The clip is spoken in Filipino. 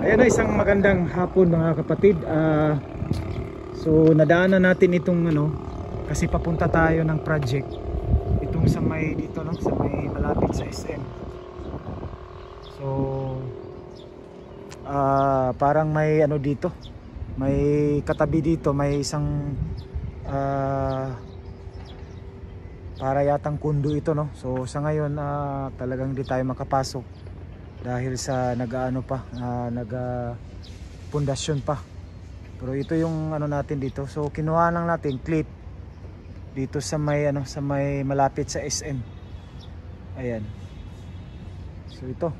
Ayan na, isang magandang hapon mga kapatid. So nadaanan natin itong kasi papunta tayo ng project itong sa may dito sa may malapit sa SM. So parang may dito, may katabi dito, may isang para yatang kundo ito So sa ngayon talagang hindi tayo makapasok dahil sa pundasyon pa. Pero ito yung natin dito. So kinuha lang natin clip dito sa may sa may malapit sa SM. Ayan. So ito